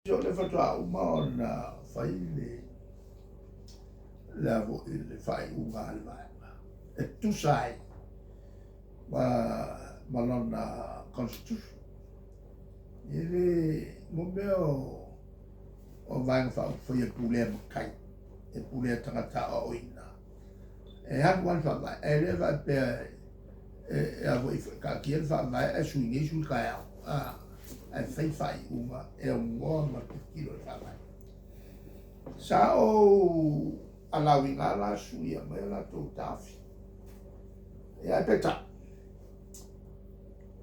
Yo le fatua uma na fai le fai unga le vai. E tu sai ma lona constitution. Ele mo meo o vai fa foi e pule kai. E pule tangata o ina. E han wan fa vai. E le va pe e a voi ka kiel fa vai e sui ni sul kai. Ah. E fai uma e un uomo ma kilo fa vai. Sa o alawi nga la suia mai la tō tāwhi. E ai peta.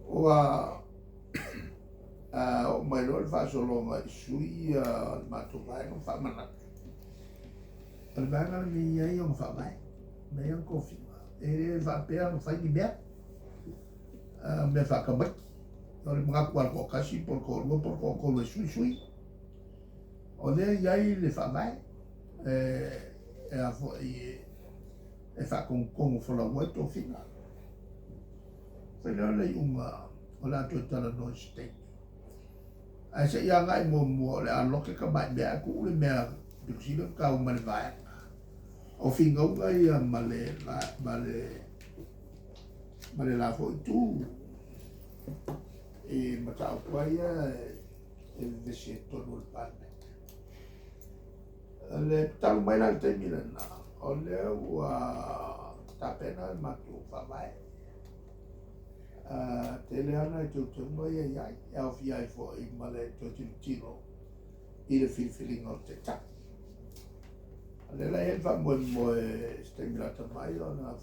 O o mai loa le whaasolonga i sui le mātou vai ngā whaamanatu. O le vanga le mi iai o ngā whaamai. Mei ang kofi. E le whaapea ngā whai ni mea. Me whakamaki. O le mga kuala ko kasi por ko lua por ko le sui. O le iai le whaamai. E a fo e fa con fo la vuelta o final. Pero le o la to tala no state. A se ia ngai mo le an loke ka mai me ku le me dixilo ka o mal vai. O finga ngai male la fo tu e mata o paia e vese todo il pane. Le tau mai la te mila na o le ta pena ma tu fa vai te le ana tu mo ia ia e o fia fo I male to tino I le feeling o te ta le la e fa mo ste mila ta mai ona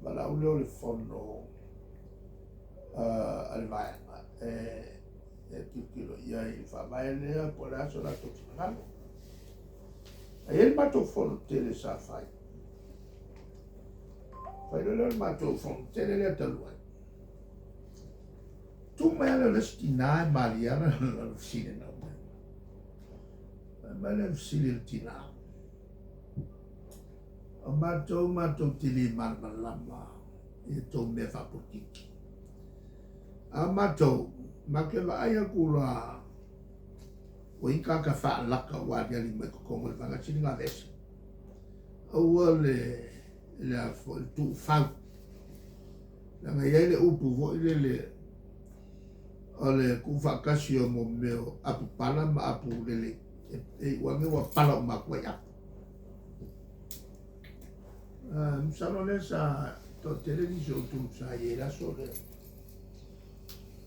ma la o le fondo al vai e tu kilo ia I fa vai le po la so la to tino e il matou fronte sa fai. Fai il matou fronte le talua. Tu mai la stina Mariana la fine no. Ma le fine tina. O matou tili malama e to me fa potiki. A matou ma ke va ai kula o inka ka fa laka wa dia li me ko mo va chini nga ves o le fo tu fa la nga ile upu vo ile o le ku fa kasio mo meo apu pala ma apu le e wa me wa pala ma ko ya msano le sa to television tu sa era sole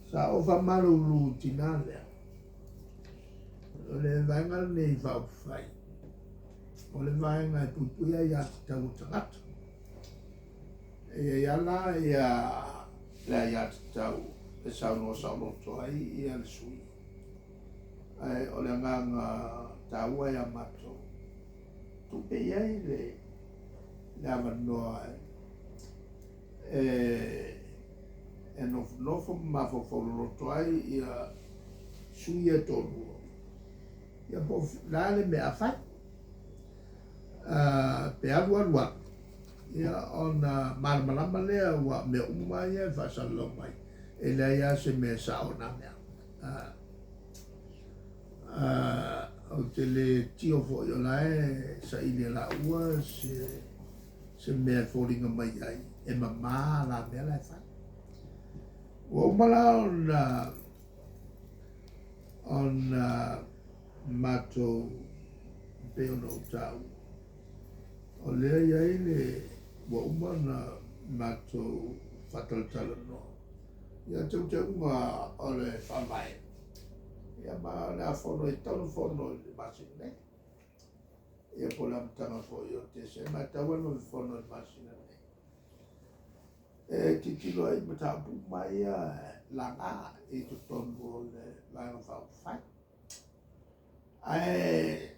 sa o fa malo lu tinale o le vaenga nei whao whai. O le vaenga e pupuia ia tau tangata. E ala ia ia tau e sauno toai ia le sui. O le nganga taua ia mato. Tupe iai le amanoa e nofo mafofolo toai ia sui e tonu. Ia po lale me afai pe alua ia ona malama lea wa me uma ia fa salo mai e le ia se me sa ona me o te le tio fo yo lai sa ile la ua se me falling mai ai e mama la me la fa o mala on mato peono tau o lea iai le wa umana mato fatal talano ia tau ngā o le whamai ia ma le a whono I tau whono le masine ia po la mtanga fo I o te se ma tau anu le whono le masine e titilo ai matapu mai langa I tu tonu o le langa whai ai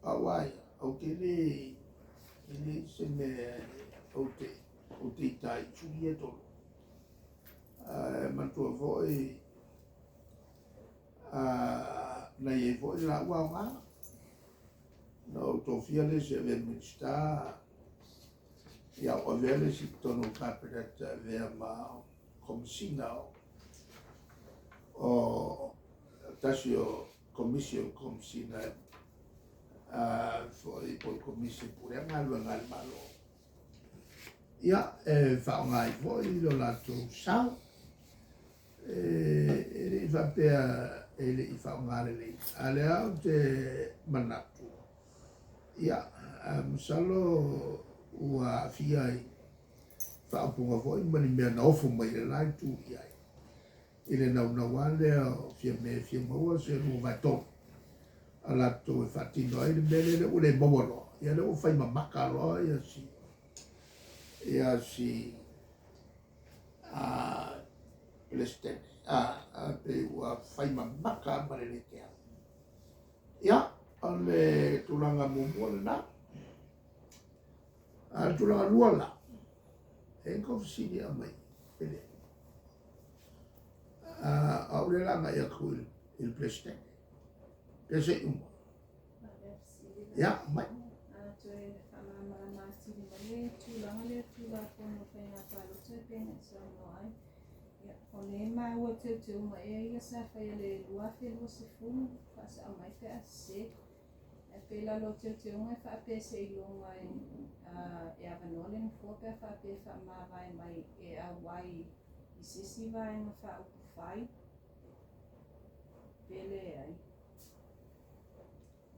wai o ke le se me o te tai tui e tolo matua voi nei e voi la ua ngā no to fia le se ve minsta ia o vele si tono kapeta vea ma komsina o tasio commission komsina foi por commission pure ngalo malo ia fa ngai foi lo la tu sao ele va pea ele I fa ngale le ale au te manatu ia salo ua fiai fa punga foi mani me na ofu mai le lai tu ia ele na wale fia maua se lu vai to ala to fatino ai bele le ule bobolo ia le fai mamaka lo ia si Palestine pe ua fai mamaka mare le ke ia ale tulanga mumu na tulanga luala engko sini amai pele ule langa ia ku il Palestine pese ya mai Ole mai o te uma e ia sa fai le lua fe lo se fu fa sa mai te ase e pe la lo te uma fa pe se I lo mai e avanole ni fo pe fa pe fa ma vai mai e a wai I sisi vai no fa o fai pele ai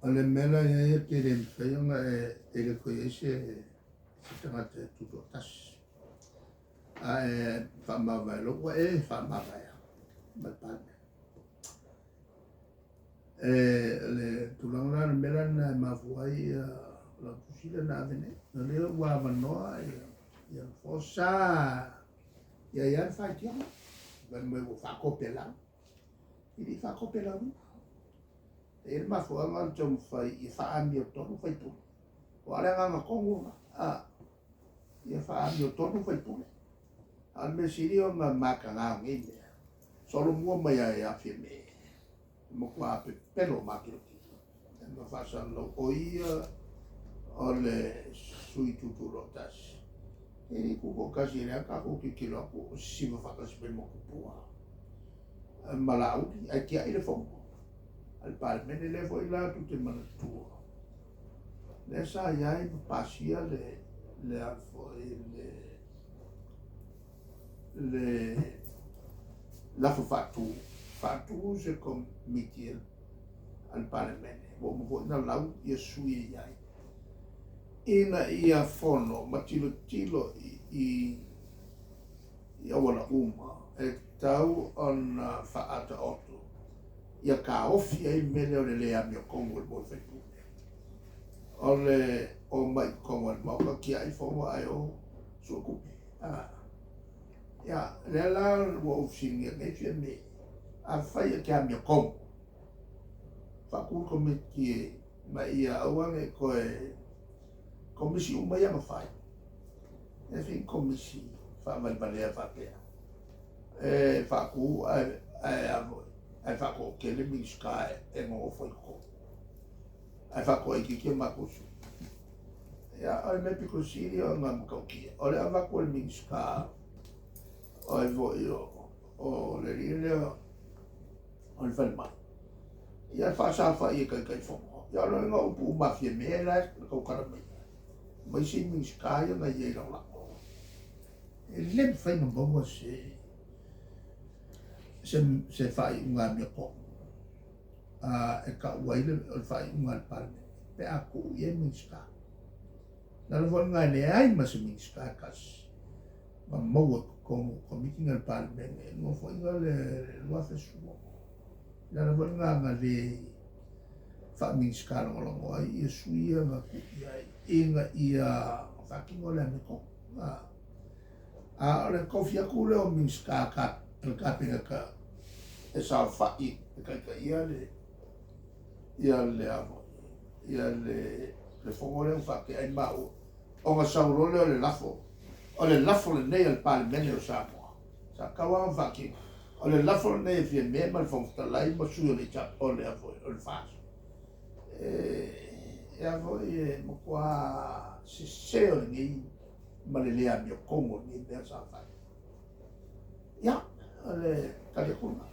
ale mela ia te le fai nga e le ko ese tanga te tuto tas fa ma vai lo fa ma vai ma pa le tulanga na mela na ma fuai la tusila na vene na le wa manoa ia fosa ia fa tia ben me fa kopela ili fa kopela e ma fuai ma jom fai I fa ami o tonu fai tu o ale nga kongu ia fa ami o tonu fai tu al mesiri o maka nga ngi solo mua mai a fi me mo kwa pe pelo makiro no fa san lo oia ole sui tuturo tas e ku ko kasi le ka ko ki kilo ko si mo fa kasi pe mo ku pua malau ai kia ile fo al palmene le foi la tutte manatua le sa ia pasia le foi la fatu se com mitiel al parlamento mo na lau ia sui ia ina ia fono matilo I wala uma e tau on faata oto ia ka ofi ai mele o le a mio kongo mo fetu ole o mai kongo mo ki ai fo ai o so ku ya le la wo ofsing ia ne fie me a fai ke a mio kongo fa ku ko me ki mai ia awange ko komisi uma ia ma fai e fin komisi fa mal balea fa pe fa ku ai fa ko ke le mi sky e mo foi ko ai fa ko ki ma ko su ya ai me piko sirio ngam ko ki ole ava ko mi sky ai vo io o le rile o le falma ia fa sa fa i kai fo ya lo ngo pu ma fie me la ko kara mai si mi sky na ye la le fai no bongo se fai unga mi ko e ka wai le fai unga palme pe aku ye mi sky na lo nga ne ai ma se mi sky kas ma mo ko meeting al palme no foi nga le lo fa su na lo nga le fa mi sky lo ai e suia ma ku ia fa ki mo le mi ko le kofia kule o minska ka pega ka e sa fa I ka ia le fogole fa ke ai mau o nga saurole o le lafo le nei al palmene o Samoa sa kawa fa ki o le lafo le nei fie me mal fo lai mo su le cha o le o le fa e avoi mo qua se o ni ma le lea mio kongo ni mea sa fai. Ia, ale kare kuna.